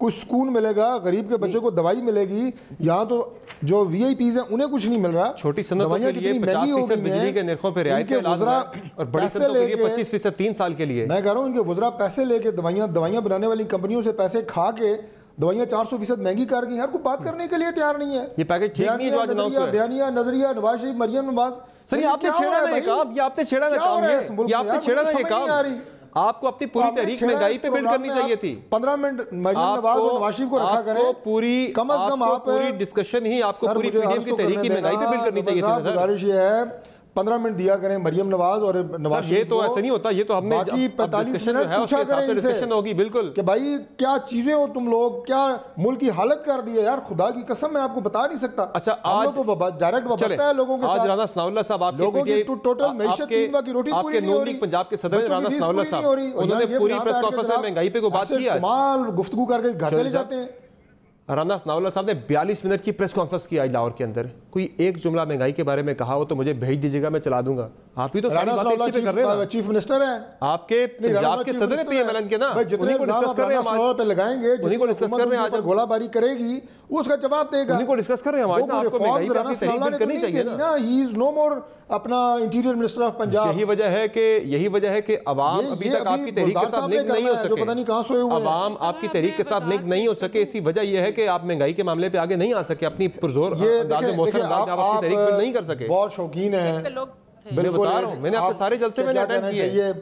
کچھ سکون ملے گا, غریب کے بچے کو دوائی ملے گی. یہاں تو جو وی آئی پیز ہیں انہیں کچھ نہیں مل رہا. چھوٹی صنعتوں کے لیے 50% بجلی کے نرخوں پہ رعایت کا اعلان ہوا ہے اور بڑی صنعتوں کے لیے 25% 3 سال کے لیے. میں کہہ رہا ہوں ان کے وزراء پیسے لے کے دوائیاں بنانے والی کمپنیوں سے پیسے کھا کے دوائیاں 400% مہنگی کر گئی. ہر کوئی بات کرنے کے لیے تیار نہیں ہے. یہ پیکج ٹھیک نہیں ہے جو آج اناؤنس ہوا ہے. بیانیہ, نظریہ, نواز شریف, مریم نواز. سر یہ آپ نے چھیڑا نا یہ کام, یہ آپ نے چھیڑا نا کام, یہ آپ نے چھیڑا نا یہ کام. آپ کو اپنی پوری تحریک مہنگائی پہ بلڈ کرنی چاہیے تھی. 15 منٹ مریم نواز اور نواز شریف کو رکھا کریں. کم از کم آپ پوری ڈسکشن ہی آپ کو پوری پی ڈی ایم کی تحریک کی مہنگائی پہ بلڈ کرنی چاہیے تھی. گزارش یہ ہے 15 منٹ دیا کریں مریم نواز اور نواز شریف. یہ تو ایسے نہیں ہوتا, یہ تو ہم نے باقی 45 منٹ پوچھا کریں ان سے ہوگی بالکل کہ بھائی کیا چیزیں ہو تم لوگ, کیا ملک کی حالت کر دی ہے یار. خدا کی قسم میں آپ کو بتا نہیں سکتا. اچھا آج تو ڈائریکٹ وابستہ ہے لوگوں کے ساتھ. آج رانا ثناء اللہ صاحب آپ لوگوں کی ٹوٹل معیشت 3 وقت کی روٹی پوری نہیں ہو رہی. پنجاب کے صدر رانا ثناء اللہ صاحب انہوں نے پوری پریس کانفرنس میں مہنگائی پہ کو بات کیا. کمال گفتگو کر کے گھر چلے جاتے ہیں. رانا ثناء اللہ صاحب نے 42 منٹ کی پریس کانفرنس کی آج لاہور کے اندر. کوئی ایک جملہ مہنگائی کے بارے میں کہا ہو تو مجھے بھیج دیجیے گا, میں چلا دوں گا. آپ ہی تو رانا ثناء اللہ چیف منسٹر ہیں, آپ کے پنجاب کے صدر پی ایم ایل این کے نا, جتنے الزام آپ رانا ثناء اللہ پہ لگائیں گے, جتنی حکومت پر گولہ باری کرے گی وہ اس کا جواب دے گا. انہیں کو ڈسکس کر رہے ہیں ہم آج, آپ کو مہنگائی پہ اپنی تحریک کرنی چاہیے نا. ہی از نو مور اپنا انٹیریئر منسٹر آف پنجاب. یہی وجہ ہے کہ عوام ابھی تک آپ کی تحریک کے ساتھ لنک نہیں ہو سکے. عوام آپ کی تحریک کے ساتھ لنک نہیں ہو سکے. اسی وجہ یہ ہے کہ آپ مہنگائی کے معاملے پہ آگے نہیں آ سکے, اپنی پرزور انداز میں موثر انداز میں آپ اپنی تحریک بلڈ نہیں کر سکے. بہت شوقین ہیں, میں بتا رہا ہوں, میں نے آپ کے سارے جلسے میں نے اٹینڈ کیے,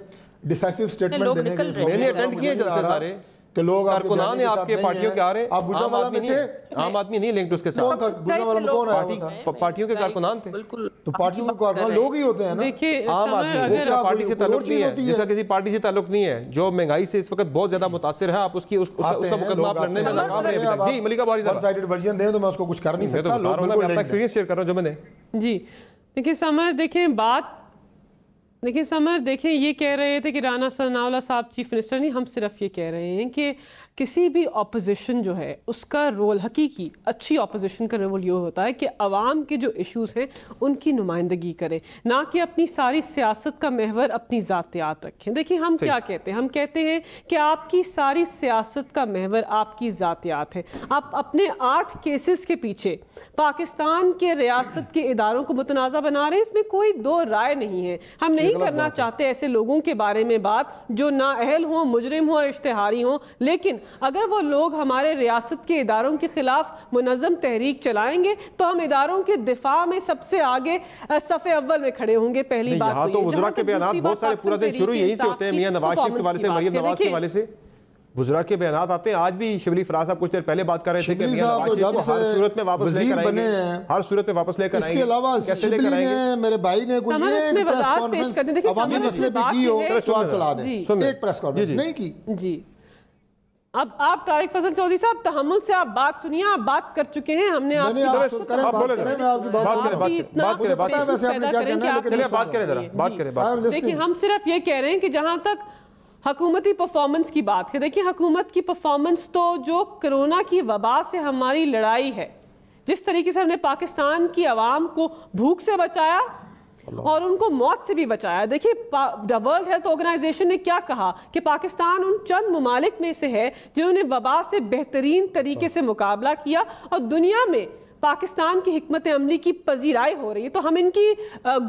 ڈیسائسو سٹیٹمنٹ دینے کے لیے میں نے اٹینڈ کیے جلسے سارے. کہ لوگ کارکنان ہیں آپ کے پارٹیوں کے آ رہے ہیں, آپ گجرا والا میں تھے, عام آدمی نہیں لنکڈ اس کے ساتھ. گجرا والا میں کون ہے؟ پارٹیوں کے کارکنان تھے. تو پارٹیوں کے کارکنان لوگ ہی ہوتے ہیں نا. عام آدمی پارٹی سے تعلق نہیں ہے, جس کا کسی پارٹی سے تعلق نہیں ہے, جو مہنگائی سے اس وقت بہت زیادہ متاثر ہے. آپ اس کا مقدمہ آپ لڑنے میں ناکام رہے ہیں. جی ملکہ بہاری صاحب, ون سائیڈڈ ورژن دیں تو میں اس کو کچھ کر نہیں سکتا. میں اپنا ایکسپیرینس شیئر کر رہا ہوں جو میں نے. جی دیکھیں سمر, دیکھیں یہ کہہ رہے تھے کہ رانا ثناء اللہ صاحب چیف منسٹر نہیں, ہم صرف یہ کہہ رہے ہیں کہ کسی بھی اپوزیشن جو ہے اس کا رول, حقیقی اچھی اپوزیشن کا رول یہ ہوتا ہے کہ عوام کے جو ایشوز ہیں ان کی نمائندگی کرے, نہ کہ اپنی ساری سیاست کا محور اپنی ذاتیات رکھیں. دیکھیں ہم کیا کہتے ہیں, ہم کہتے ہیں کہ آپ کی ساری سیاست کا محور آپ کی ذاتیات ہے. آپ اپنے 8 کیسز کے پیچھے پاکستان کے ریاست کے اداروں کو متنازع بنا رہے ہیں, اس میں کوئی دو رائے نہیں ہے. ہم نہیں کرنا چاہتے ایسے لوگوں کے بارے میں بات جو نااہل ہوں, مجرم ہوں اور اشتہاری ہوں, لیکن اگر وہ لوگ ہمارے ریاست کے اداروں کے خلاف منظم تحریک چلائیں گے تو ہم اداروں کے دفاع میں سب سے آگے صف اول میں کھڑے ہوں گے. پہلی بات یہاں تو وزراء کے بیانات بہت سارے پورا دن شروع یہی سے ہوتے ہیں, میاں نواز شریف کے والے سے, مریم نواز کے والے سے وزراء کے بیانات آتے ہیں. آج بھی شبلی فراز صاحب کچھ دیر پہلے بات کر رہے تھے کہ میاں نواز شریف کو ہر صورت میں واپس لے کر آئیں گے, ہر صورت میں واپس لے کر آئیں گے. اس کے علاوہ شبلی نے, میرے بھائی نے کوئی ایک پریس کانفرنس عوامی مسئلے پہ کی ہو تو آپ چلا دیں, ایک پریس کانفرنس نہیں کی. جی اب آپ طارق فضل چودھری صاحب تحمل سے آپ بات سنیے, آپ بات کر چکے ہیں, ہم نے آپ کی بات کریں. دیکھیں ہم صرف یہ کہہ رہے ہیں کہ جہاں تک حکومتی پرفارمنس کی بات ہے, دیکھیں حکومت کی پرفارمنس تو جو کرونا کی وبا سے ہماری لڑائی ہے, جس طریقے سے ہم نے پاکستان کی عوام کو بھوک سے بچایا اور ان کو موت سے بھی بچایا. دیکھیں ورلڈ ہیلتھ آرگنائزیشن نے کیا کہا کہ پاکستان ان چند ممالک میں سے ہے جنہوں نے وبا سے بہترین طریقے سے مقابلہ کیا, اور دنیا میں پاکستان کی حکمت عملی کی پذیرائی ہو رہی ہے. تو ہم ان کی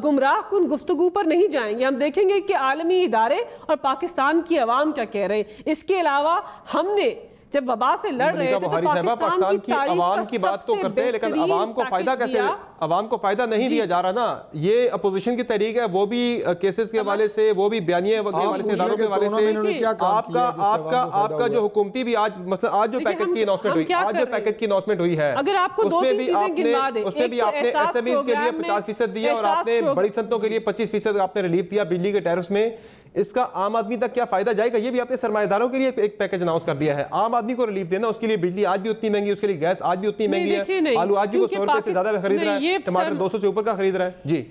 گمراہ کن گفتگو پر نہیں جائیں گے, ہم دیکھیں گے کہ عالمی ادارے اور پاکستان کی عوام کیا کہہ رہے ہیں. اس کے علاوہ ہم نے جب وبا سے لڑ رہے تھے تو پاکستان کی عوام کی بات تو کرتے ہیں, لیکن عوام کو فائدہ کیسے, عوام کو فائدہ نہیں دیا جا رہا نا. یہ اپوزیشن کی تحریک ہے, وہ بھی کیسز کے حوالے سے, وہ بھی بیانیے کے حوالے سے, اداروں کے حوالے سے. آپ کا جو حکومتی بھی آج مثلا آج جو پیکج کی اناؤنسمنٹ ہوئی, آج جو پیکج کی اناؤنسمنٹ ہوئی ہے, اگر آپ کو 2-3 چیزیں گنوا دیں, اس میں بھی آپ نے ایس ایم ایز کے لیے 50% دیا اور آپ نے بڑی صنعتوں کے لیے 25% آپ نے ریلیف دیا بجلی کے ٹیرفز میں. اس کا عام آدمی تک کیا فائدہ جائے گا, یہ بھی آپ نے سرمایہ داروں کے لیے ایک پیکج اناؤنس کر دیا ہے. عام آدمی کو ریلیف دینا, اس کے لیے بجلی آج بھی اتنی مہنگی, اس کے لیے گیس آج بھی اتنی مہنگی ہے, آلو آج بھی وہ 100 روپے سے زیادہ خرید رہا ہے, ٹماٹر 200 سے اوپر کا خرید رہا ہے. جی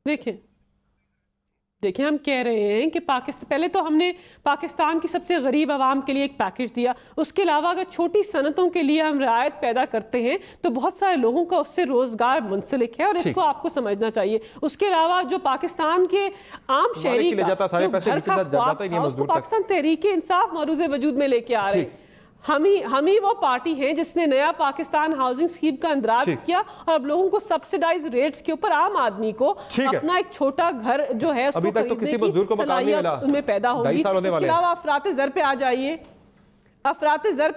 دیکھیں دیکھیں ہم کہہ رہے ہیں کہ پہلے تو ہم نے پاکستان کی سب سے غریب عوام کے لیے ایک پیکج دیا، اس کے علاوہ اگر چھوٹی صنعتوں کے لیے ہم رعایت پیدا کرتے ہیں تو بہت سارے لوگوں کا اس سے روزگار منسلک ہے اور اس کو آپ کو سمجھنا چاہیے۔ اس کے علاوہ جو پاکستان کے عام شہری کا جو گھر کا خواب تھا اس کو پاکستان تحریک انصاف معروض وجود میں لے کے آ رہے ہیں۔ ہم ہی وہ پارٹی ہیں جس نے نیا پاکستان ہاؤسنگ اسکیم کا اندراج کیا اور اب لوگوں کو سبسیڈائز ریٹس کے اوپر عام آدمی کو اپنا ایک چھوٹا گھر جو ہے اس کو خریدنے کی صلاحیت ان میں پیدا ہوگی۔ اس کے علاوہ افراط زر پہ آ جائیے، افراط زر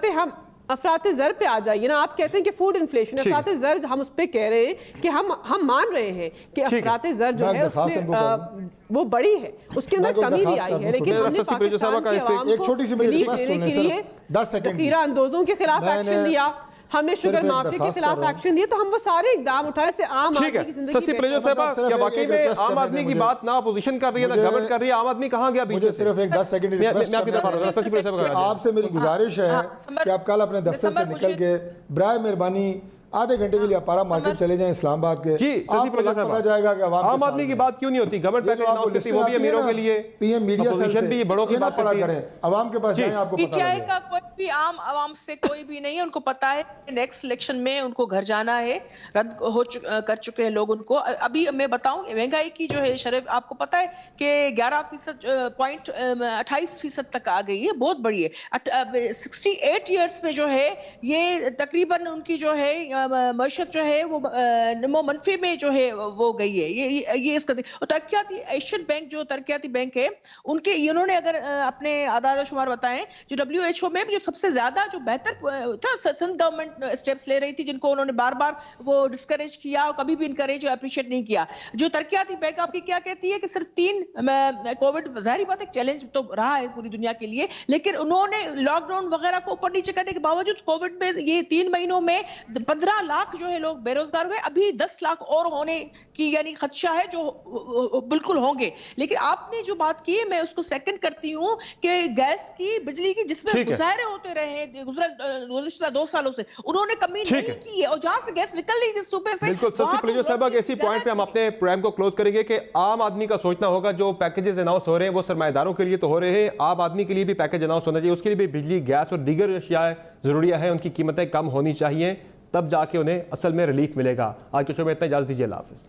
پہ آ جائیے نا، آپ کہتے ہیں کہ فوڈ انفلیشن، افراط زر ہم اس پہ کہہ رہے ہیں کہ ہم مان رہے ہیں کہ افراط زر جو ہے اس میں وہ بڑی ہے، اس کے اندر کمی بھی آئی ہے، لیکن ہم نے پاکستان کی عوام کو ریلیف دینے کے لیے ذخیرہ اندوزوں کے خلاف ایکشن لیا، ہم نے شوگر مافیا کے خلاف ایکشن دیے، تو ہم وہ سارے اقدام اٹھائے سے عام آدمی کی زندگی سسی پلیجر صاحبہ کیا واقعی میں عام آدمی کی بات نہ اپوزیشن کر رہی ہے نہ گورنمنٹ کر رہی ہے، عام آدمی کہاں گیا؟ مجھے صرف ایک 10 سیکنڈ ریکویسٹ کرنا ہے، آپ سے میری گزارش ہے کہ آپ کل اپنے دفتر سے نکل کے برائے مہربانی آدھے گھنٹے کے لیے پارا مارکیٹ چلے جائیں اسلام آباد کے، آپ کو پتا جائے گا کہ عام آدمی کی بات کیوں نہیں ہوتی؟ گورنمنٹ پیکج اناؤنس کرتی وہ بھی امیروں کے لیے، پی ایم میڈیا اپوزیشن بھی بڑوں کی بات کرتی ہے، عوام کے پاس جائیں آپ کو پی پتا ٹی آئی لگے کا کوئی بھی عام عوام سے کوئی بھی نہیں ہے، ان کو پتا ہے نیکسٹ الیکشن میں ان کو گھر جانا ہے، رد کر چکے ہیں لوگ ان کو۔ ابھی میں بتاؤں مہنگائی کی جو ہے شرح آپ کو پتا ہے کہ 11.28% تک آ گئی ہے، بہت بڑی ہے۔ 68 ایئرس میں جو ہے یہ تقریباً ان کی جو ہے معیشت جو ہے وہ نمو منفی میں جو ہے وہ گئی ہے۔ یہ اس کا ترقیاتی ایشین بینک جو ترقیاتی بینک ہے ان کے انہوں نے اگر اپنے اعداد و شمار بتائیں جو WHO میں جو سب سے زیادہ جو بہتر تھا سندھ گورنمنٹ اسٹیپس لے رہی تھی جن کو انہوں نے بار بار وہ ڈسکریج کیا اور کبھی بھی انکریج اپریشیٹ نہیں کیا۔ جو ترقیاتی بینک آپ کی کیا کہتی ہے کہ صرف 3 کووڈ ظاہری بات ایک چیلنج تو رہا ہے پوری دنیا کے لیے، لیکن انہوں نے لاک ڈاؤن وغیرہ کو اوپر نیچے کرنے کے باوجود کووڈ میں یہ 3 مہینوں میں 15 لاکھ جو ہے لوگ بے روزگار ہوئے، ابھی 10 لاکھ اور ہونے کی یعنی خدشہ ہے جو بالکل ہوں گے۔ لیکن آپ نے جو بات کی میں اس کو سیکنڈ کرتی ہوں کہ گیس کی بجلی کی جس میں مظاہرے ہوتے رہے ہیں گزشتہ 2 سالوں سے انہوں نے کمی نہیں کی ہے، اور جہاں سے گیس نکل رہی جس صوبے سے بالکل سسی پلیجر صاحبہ اسی پوائنٹ پہ ہم اپنے پروگرام کو کلوز کریں گے کہ عام آدمی کا سوچنا ہوگا جو پیکیجز اناؤنس ہو رہے ہیں وہ سرمایہ داروں کے لیے تو ہو رہے ہیں، عام آدمی کے لیے بھی پیکیج اناؤنس ہونا چاہیے، اس کے لیے بھی بجلی گیس اور دیگر اشیاء ضروریات ہیں ان کی قیمتیں کم ہونی چاہیے، تب جا کے انہیں اصل میں ریلیف ملے گا۔ آج کے شو میں اتنا اجازت دیجیے، اللہ حافظ۔